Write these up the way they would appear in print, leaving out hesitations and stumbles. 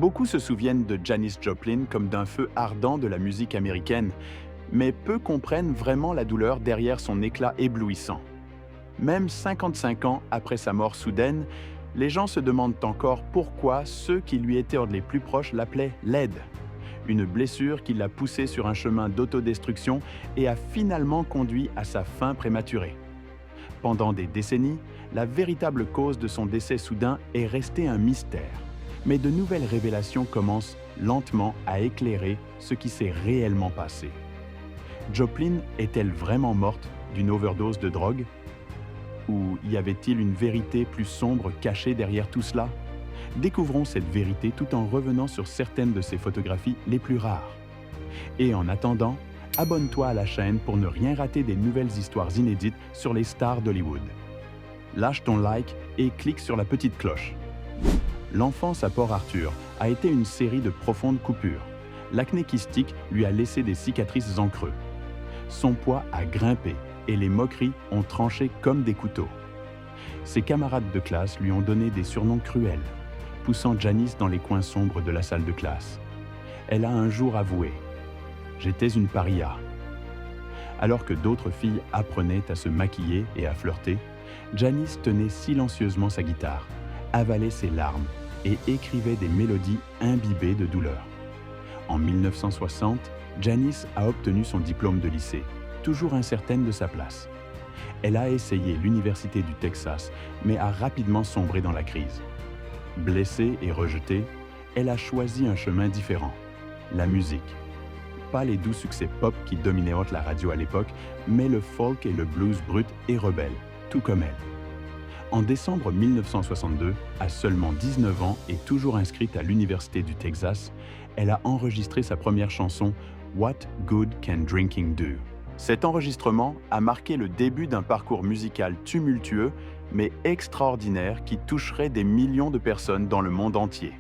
Beaucoup se souviennent de Janis Joplin comme d'un feu ardent de la musique américaine, mais peu comprennent vraiment la douleur derrière son éclat éblouissant. Même 55 ans après sa mort soudaine, les gens se demandent encore pourquoi ceux qui lui étaient les plus proches l'appelaient laide. Une blessure qui l'a poussé sur un chemin d'autodestruction et a finalement conduit à sa fin prématurée. Pendant des décennies, la véritable cause de son décès soudain est restée un mystère. Mais de nouvelles révélations commencent lentement à éclairer ce qui s'est réellement passé. Joplin est-elle vraiment morte d'une overdose de drogue? Ou y avait-il une vérité plus sombre cachée derrière tout cela? Découvrons cette vérité tout en revenant sur certaines de ses photographies les plus rares. Et en attendant, abonne-toi à la chaîne pour ne rien rater des nouvelles histoires inédites sur les stars d'Hollywood. Lâche ton like et clique sur la petite cloche. L'enfance à Port-Arthur a été une série de profondes coupures. L'acné kystique lui a laissé des cicatrices en creux. Son poids a grimpé et les moqueries ont tranché comme des couteaux. Ses camarades de classe lui ont donné des surnoms cruels, poussant Janis dans les coins sombres de la salle de classe. Elle a un jour avoué « J'étais une paria ». Alors que d'autres filles apprenaient à se maquiller et à flirter, Janis tenait silencieusement sa guitare, avalait ses larmes et écrivait des mélodies imbibées de douleur. En 1960, Janis a obtenu son diplôme de lycée, toujours incertaine de sa place. Elle a essayé l'Université du Texas, mais a rapidement sombré dans la crise. Blessée et rejetée, elle a choisi un chemin différent, la musique. Pas les doux succès pop qui dominaient la radio à l'époque, mais le folk et le blues brut et rebelle, tout comme elle. En décembre 1962, à seulement 19 ans et toujours inscrite à l'Université du Texas, elle a enregistré sa première chanson « What Good Can Drinking Do ». Cet enregistrement a marqué le début d'un parcours musical tumultueux, mais extraordinaire qui toucherait des millions de personnes dans le monde entier.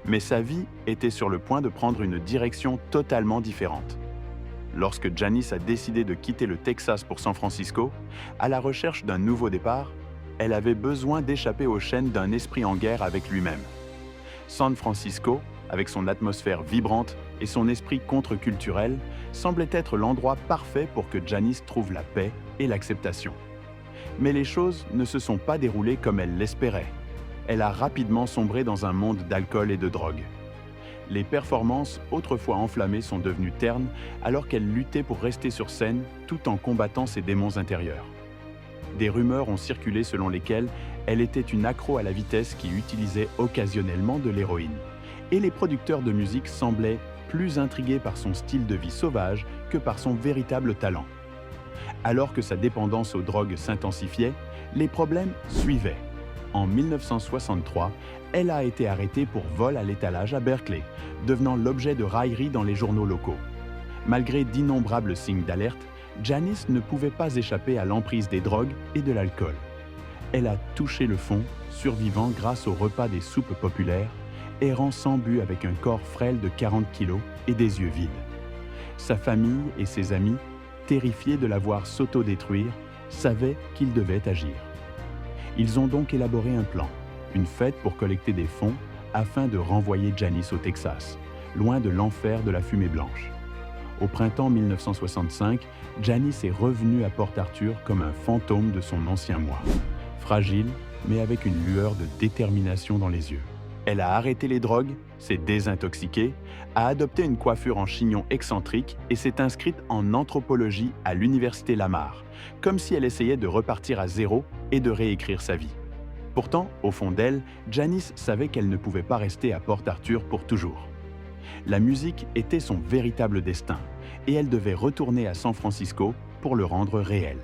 Mais sa vie était sur le point de prendre une direction totalement différente. Lorsque Janis a décidé de quitter le Texas pour San Francisco, à la recherche d'un nouveau départ, elle avait besoin d'échapper aux chaînes d'un esprit en guerre avec lui-même. San Francisco, avec son atmosphère vibrante et son esprit contre-culturel, semblait être l'endroit parfait pour que Janis trouve la paix et l'acceptation. Mais les choses ne se sont pas déroulées comme elle l'espérait. Elle a rapidement sombré dans un monde d'alcool et de drogue. Les performances autrefois enflammées sont devenues ternes alors qu'elle luttait pour rester sur scène tout en combattant ses démons intérieurs. Des rumeurs ont circulé selon lesquelles elle était une accro à la vitesse qui utilisait occasionnellement de l'héroïne. Et les producteurs de musique semblaient plus intrigués par son style de vie sauvage que par son véritable talent. Alors que sa dépendance aux drogues s'intensifiait, les problèmes suivaient. En 1963, elle a été arrêtée pour vol à l'étalage à Berkeley, devenant l'objet de railleries dans les journaux locaux. Malgré d'innombrables signes d'alerte, Janis ne pouvait pas échapper à l'emprise des drogues et de l'alcool. Elle a touché le fond, survivant grâce au repas des soupes populaires, errant sans but avec un corps frêle de 40 kilos et des yeux vides. Sa famille et ses amis, terrifiés de la voir s'autodétruire, savaient qu'ils devaient agir. Ils ont donc élaboré un plan, une fête pour collecter des fonds afin de renvoyer Janis au Texas, loin de l'enfer de la fumée blanche. Au printemps 1965, Janis est revenue à Port-Arthur comme un fantôme de son ancien moi. Fragile, mais avec une lueur de détermination dans les yeux. Elle a arrêté les drogues, s'est désintoxiquée, a adopté une coiffure en chignon excentrique et s'est inscrite en anthropologie à l'Université Lamar, comme si elle essayait de repartir à zéro et de réécrire sa vie. Pourtant, au fond d'elle, Janis savait qu'elle ne pouvait pas rester à Port-Arthur pour toujours. La musique était son véritable destin et elle devait retourner à San Francisco pour le rendre réel.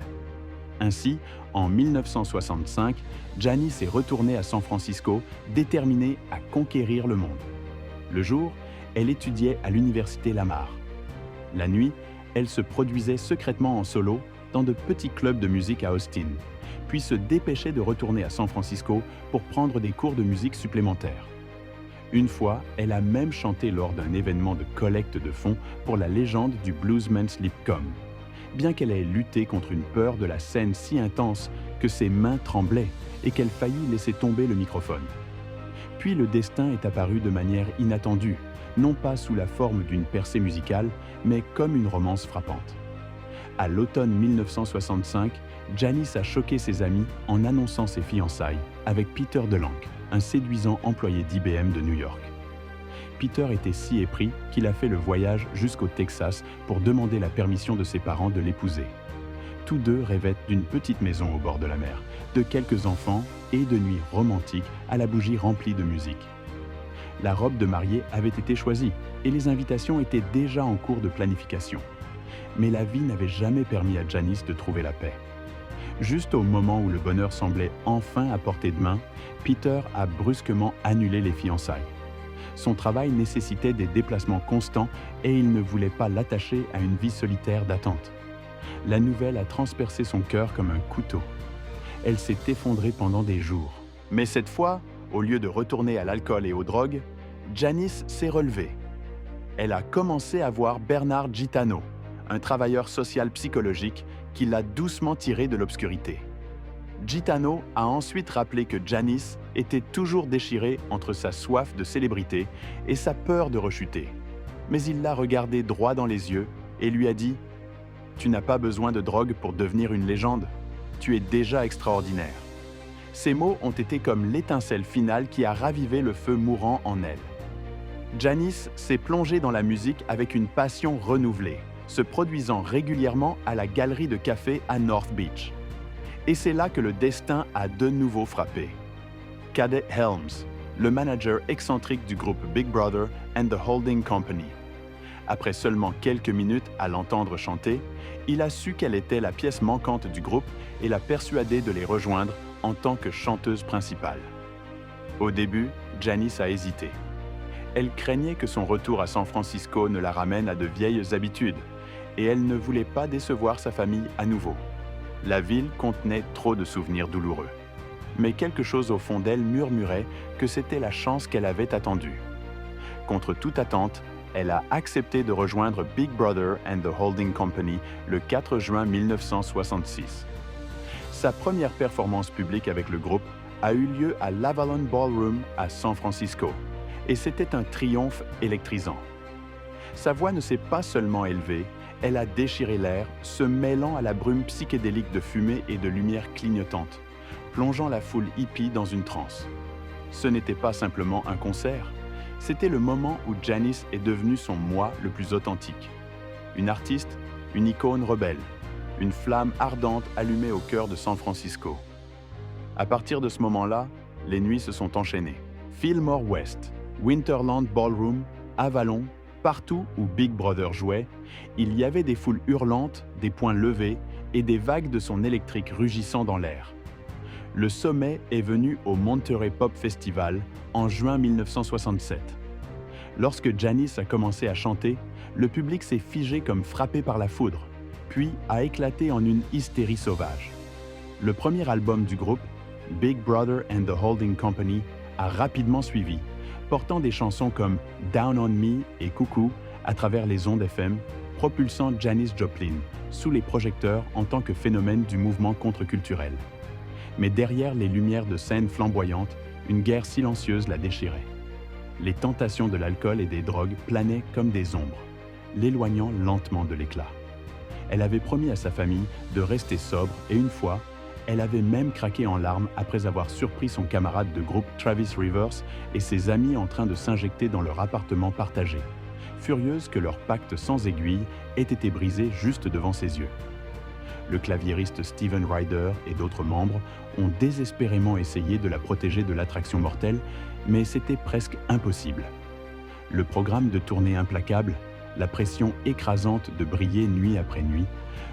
Ainsi, en 1965, Janis est retournée à San Francisco, déterminée à conquérir le monde. Le jour, elle étudiait à l'Université Lamar. La nuit, elle se produisait secrètement en solo dans de petits clubs de musique à Austin, puis se dépêchait de retourner à San Francisco pour prendre des cours de musique supplémentaires. Une fois, elle a même chanté lors d'un événement de collecte de fonds pour la légende du bluesman Lipscomb, bien qu'elle ait lutté contre une peur de la scène si intense que ses mains tremblaient et qu'elle faillit laisser tomber le microphone. Puis le destin est apparu de manière inattendue, non pas sous la forme d'une percée musicale, mais comme une romance frappante. À l'automne 1965, Janis a choqué ses amis en annonçant ses fiançailles avec Peter DeLange, un séduisant employé d'IBM de New York. Peter était si épris qu'il a fait le voyage jusqu'au Texas pour demander la permission de ses parents de l'épouser. Tous deux rêvaient d'une petite maison au bord de la mer, de quelques enfants et de nuits romantiques à la bougie remplie de musique. La robe de mariée avait été choisie et les invitations étaient déjà en cours de planification. Mais la vie n'avait jamais permis à Janis de trouver la paix. Juste au moment où le bonheur semblait enfin à portée de main, Peter a brusquement annulé les fiançailles. Son travail nécessitait des déplacements constants et il ne voulait pas l'attacher à une vie solitaire d'attente. La nouvelle a transpercé son cœur comme un couteau. Elle s'est effondrée pendant des jours. Mais cette fois, au lieu de retourner à l'alcool et aux drogues, Janis s'est relevée. Elle a commencé à voir Bernard Gitano, un travailleur social psychologique qui l'a doucement tirée de l'obscurité. Gitano a ensuite rappelé que Janis était toujours déchirée entre sa soif de célébrité et sa peur de rechuter. Mais il l'a regardée droit dans les yeux et lui a dit « Tu n'as pas besoin de drogue pour devenir une légende. Tu es déjà extraordinaire. » Ces mots ont été comme l'étincelle finale qui a ravivé le feu mourant en elle. Janis s'est plongée dans la musique avec une passion renouvelée, se produisant régulièrement à la galerie de café à North Beach. Et c'est là que le destin a de nouveau frappé. Cadet Helms, le manager excentrique du groupe Big Brother and the Holding Company. Après seulement quelques minutes à l'entendre chanter, il a su quelle était la pièce manquante du groupe et l'a persuadé de les rejoindre en tant que chanteuse principale. Au début, Janis a hésité. Elle craignait que son retour à San Francisco ne la ramène à de vieilles habitudes, et elle ne voulait pas décevoir sa famille à nouveau. La ville contenait trop de souvenirs douloureux. Mais quelque chose au fond d'elle murmurait que c'était la chance qu'elle avait attendue. Contre toute attente, elle a accepté de rejoindre Big Brother and the Holding Company le 4 juin 1966. Sa première performance publique avec le groupe a eu lieu à l'Avalon Ballroom à San Francisco, et c'était un triomphe électrisant. Sa voix ne s'est pas seulement élevée, elle a déchiré l'air, se mêlant à la brume psychédélique de fumée et de lumière clignotante, plongeant la foule hippie dans une transe. Ce n'était pas simplement un concert, c'était le moment où Janis est devenue son moi le plus authentique. Une artiste, une icône rebelle, une flamme ardente allumée au cœur de San Francisco. À partir de ce moment-là, les nuits se sont enchaînées. Fillmore West, Winterland Ballroom, Avalon, partout où Big Brother jouait, il y avait des foules hurlantes, des poings levés et des vagues de son électrique rugissant dans l'air. Le sommet est venu au Monterey Pop Festival en juin 1967. Lorsque Janis a commencé à chanter, le public s'est figé comme frappé par la foudre, puis a éclaté en une hystérie sauvage. Le premier album du groupe, Big Brother and the Holding Company, a rapidement suivi, portant des chansons comme Down on Me et Coucou à travers les ondes FM, propulsant Janis Joplin sous les projecteurs en tant que phénomène du mouvement contre-culturel. Mais derrière les lumières de scène flamboyantes, une guerre silencieuse la déchirait. Les tentations de l'alcool et des drogues planaient comme des ombres, l'éloignant lentement de l'éclat. Elle avait promis à sa famille de rester sobre et une fois, elle avait même craqué en larmes après avoir surpris son camarade de groupe Travis Rivers et ses amis en train de s'injecter dans leur appartement partagé, furieuse que leur pacte sans aiguille ait été brisé juste devant ses yeux. Le claviériste Steven Ryder et d'autres membres ont désespérément essayé de la protéger de l'attraction mortelle, mais c'était presque impossible. Le programme de tournée implacable, la pression écrasante de briller nuit après nuit,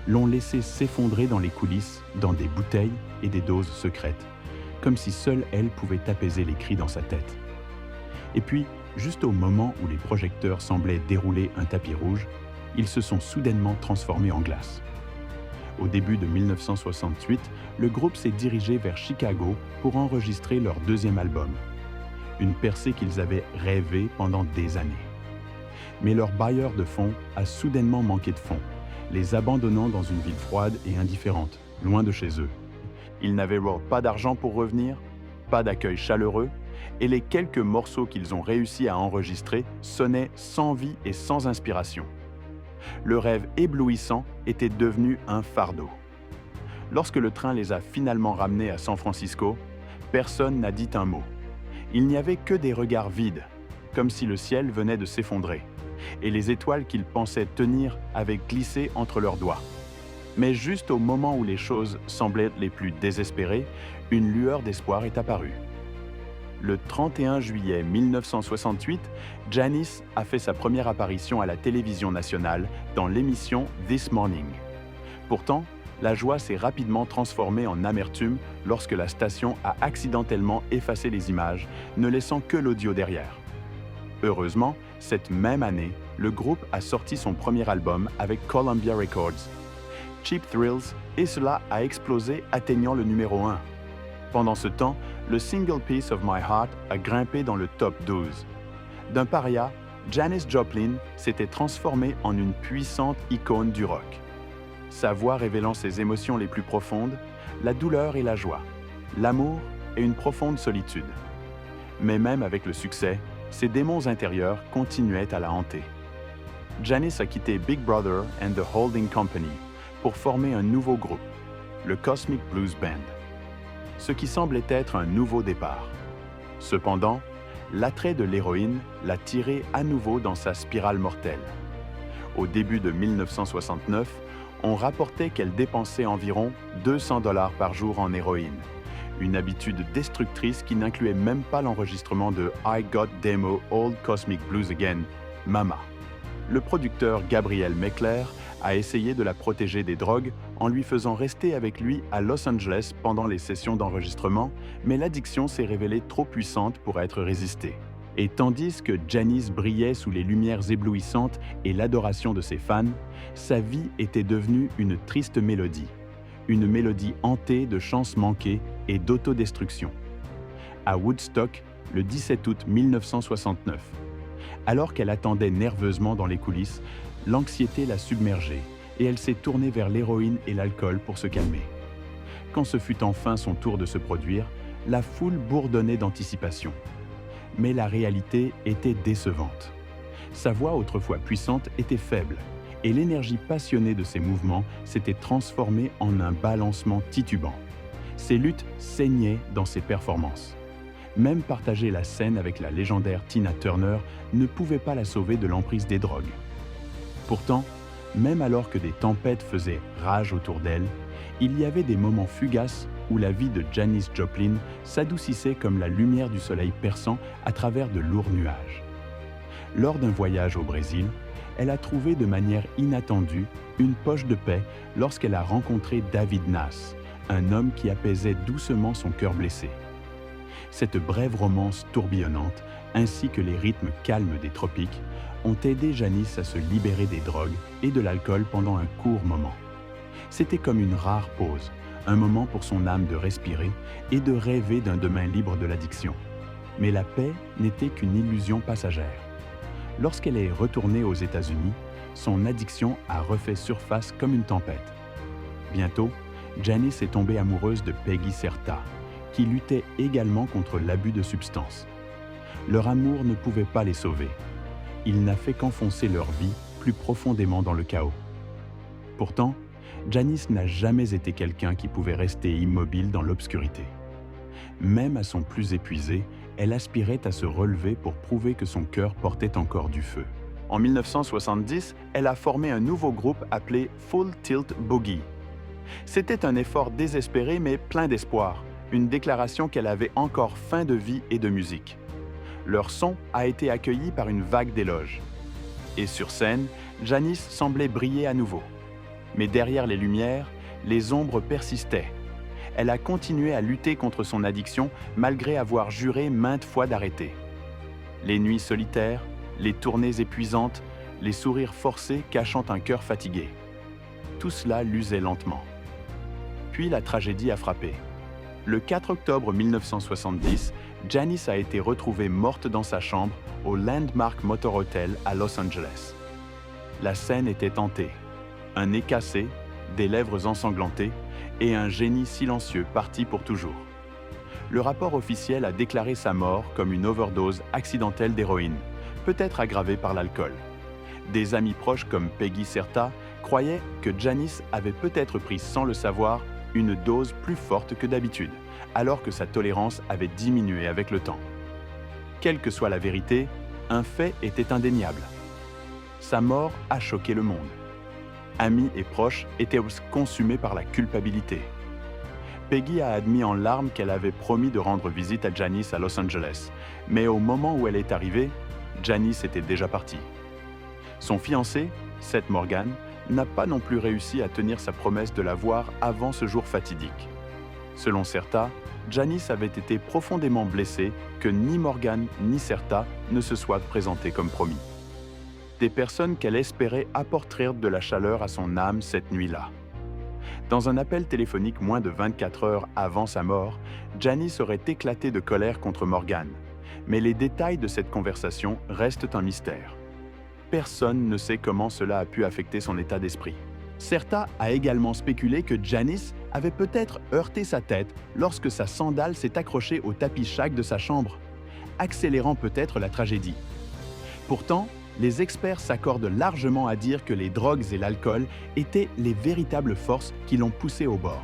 l'ont laissé s'effondrer dans les coulisses, dans des bouteilles et des doses secrètes, comme si seule elle pouvait apaiser les cris dans sa tête. Et puis, juste au moment où les projecteurs semblaient dérouler un tapis rouge, ils se sont soudainement transformés en glace. Au début de 1968, le groupe s'est dirigé vers Chicago pour enregistrer leur deuxième album, une percée qu'ils avaient rêvée pendant des années. Mais leur bailleur de fonds a soudainement manqué de fonds, les abandonnant dans une ville froide et indifférente, loin de chez eux. Ils n'avaient pas d'argent pour revenir, pas d'accueil chaleureux, et les quelques morceaux qu'ils ont réussi à enregistrer sonnaient sans vie et sans inspiration. Le rêve éblouissant était devenu un fardeau. Lorsque le train les a finalement ramenés à San Francisco, personne n'a dit un mot. Il n'y avait que des regards vides, comme si le ciel venait de s'effondrer, et les étoiles qu'ils pensaient tenir avaient glissé entre leurs doigts. Mais juste au moment où les choses semblaient les plus désespérées, une lueur d'espoir est apparue. Le 31 juillet 1968, Janis a fait sa première apparition à la télévision nationale dans l'émission This Morning. Pourtant, la joie s'est rapidement transformée en amertume lorsque la station a accidentellement effacé les images, ne laissant que l'audio derrière. Heureusement, cette même année, le groupe a sorti son premier album avec Columbia Records, Cheap Thrills, et cela a explosé, atteignant le numéro 1. Pendant ce temps, le single Piece of My Heart a grimpé dans le top 12. D'un paria, Janis Joplin s'était transformée en une puissante icône du rock. Sa voix révélant ses émotions les plus profondes, la douleur et la joie, l'amour et une profonde solitude. Mais même avec le succès, ses démons intérieurs continuaient à la hanter. Janis a quitté Big Brother and the Holding Company pour former un nouveau groupe, le Cosmic Blues Band, ce qui semblait être un nouveau départ. Cependant, l'attrait de l'héroïne l'a tirée à nouveau dans sa spirale mortelle. Au début de 1969, on rapportait qu'elle dépensait environ 200 $ par jour en héroïne, une habitude destructrice qui n'incluait même pas l'enregistrement de I Got Demo Old Cosmic Blues Again, Mama. Le producteur Gabriel Meckler a essayé de la protéger des drogues en lui faisant rester avec lui à Los Angeles pendant les sessions d'enregistrement, mais l'addiction s'est révélée trop puissante pour être résistée. Et tandis que Janis brillait sous les lumières éblouissantes et l'adoration de ses fans, sa vie était devenue une triste mélodie hantée de chances manquées et d'autodestruction. À Woodstock, le 17 août 1969, alors qu'elle attendait nerveusement dans les coulisses, l'anxiété l'a submergée et elle s'est tournée vers l'héroïne et l'alcool pour se calmer. Quand ce fut enfin son tour de se produire, la foule bourdonnait d'anticipation. Mais la réalité était décevante. Sa voix autrefois puissante était faible et l'énergie passionnée de ses mouvements s'était transformée en un balancement titubant. Ses luttes saignaient dans ses performances. Même partager la scène avec la légendaire Tina Turner ne pouvait pas la sauver de l'emprise des drogues. Pourtant, même alors que des tempêtes faisaient rage autour d'elle, il y avait des moments fugaces où la vie de Janis Joplin s'adoucissait comme la lumière du soleil perçant à travers de lourds nuages. Lors d'un voyage au Brésil, elle a trouvé de manière inattendue une poche de paix lorsqu'elle a rencontré David Nass, un homme qui apaisait doucement son cœur blessé. Cette brève romance tourbillonnante, ainsi que les rythmes calmes des tropiques, ont aidé Janis à se libérer des drogues et de l'alcool pendant un court moment. C'était comme une rare pause, un moment pour son âme de respirer et de rêver d'un demain libre de l'addiction. Mais la paix n'était qu'une illusion passagère. Lorsqu'elle est retournée aux États-Unis, son addiction a refait surface comme une tempête. Bientôt, Janis est tombée amoureuse de Peggy Certa, qui luttait également contre l'abus de substances. Leur amour ne pouvait pas les sauver. Il n'a fait qu'enfoncer leur vie plus profondément dans le chaos. Pourtant, Janis n'a jamais été quelqu'un qui pouvait rester immobile dans l'obscurité. Même à son plus épuisé, elle aspirait à se relever pour prouver que son cœur portait encore du feu. En 1970, elle a formé un nouveau groupe appelé Full Tilt Boogie. C'était un effort désespéré mais plein d'espoir, une déclaration qu'elle avait encore faim de vie et de musique. Leur son a été accueilli par une vague d'éloges. Et sur scène, Janis semblait briller à nouveau. Mais derrière les lumières, les ombres persistaient. Elle a continué à lutter contre son addiction malgré avoir juré maintes fois d'arrêter. Les nuits solitaires, les tournées épuisantes, les sourires forcés cachant un cœur fatigué. Tout cela l'usait lentement. Puis la tragédie a frappé. Le 4 octobre 1970, Janis a été retrouvée morte dans sa chambre au Landmark Motor Hotel à Los Angeles. La scène était hantée. Un nez cassé, des lèvres ensanglantées et un génie silencieux parti pour toujours. le rapport officiel a déclaré sa mort comme une overdose accidentelle d'héroïne, peut-être aggravée par l'alcool. Des amis proches comme Peggy Certa croyaient que Janis avait peut-être pris sans le savoir une dose plus forte que d'habitude, alors que sa tolérance avait diminué avec le temps. Quelle que soit la vérité, un fait était indéniable. Sa mort a choqué le monde. Amis et proches étaient consumés par la culpabilité. Peggy a admis en larmes qu'elle avait promis de rendre visite à Janis à Los Angeles, mais au moment où elle est arrivée, Janis était déjà partie. Son fiancé, Seth Morgan, n'a pas non plus réussi à tenir sa promesse de la voir avant ce jour fatidique. Selon Certa, Janis avait été profondément blessée que ni Morgan ni Certa ne se soient présentés comme promis. Des personnes qu'elle espérait apporteraient de la chaleur à son âme cette nuit-là. Dans un appel téléphonique moins de 24 heures avant sa mort, Janis aurait éclaté de colère contre Morgan. Mais les détails de cette conversation restent un mystère. Personne ne sait comment cela a pu affecter son état d'esprit. Certa a également spéculé que Janis avait peut-être heurté sa tête lorsque sa sandale s'est accrochée au tapis Shag de sa chambre, accélérant peut-être la tragédie. Pourtant, les experts s'accordent largement à dire que les drogues et l'alcool étaient les véritables forces qui l'ont poussé au bord.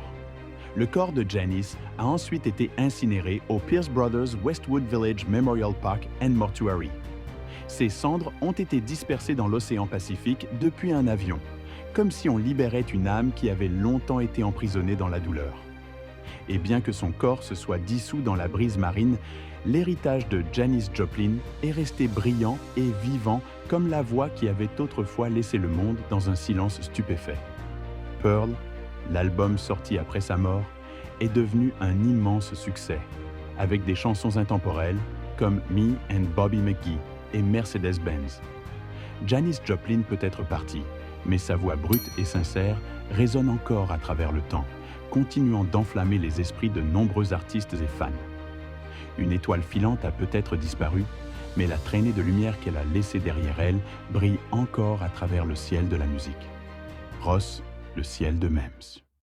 Le corps de Janis a ensuite été incinéré au Pierce Brothers Westwood Village Memorial Park and Mortuary. Ses cendres ont été dispersées dans l'océan Pacifique depuis un avion, comme si on libérait une âme qui avait longtemps été emprisonnée dans la douleur. Et bien que son corps se soit dissous dans la brise marine, l'héritage de Janis Joplin est resté brillant et vivant comme la voix qui avait autrefois laissé le monde dans un silence stupéfait. Pearl, l'album sorti après sa mort, est devenu un immense succès, avec des chansons intemporelles comme Me and Bobby McGee et Mercedes-Benz. Janis Joplin peut être partie, mais sa voix brute et sincère résonne encore à travers le temps, continuant d'enflammer les esprits de nombreux artistes et fans. Une étoile filante a peut-être disparu, mais la traînée de lumière qu'elle a laissée derrière elle brille encore à travers le ciel de la musique. Ross, le ciel de Mems.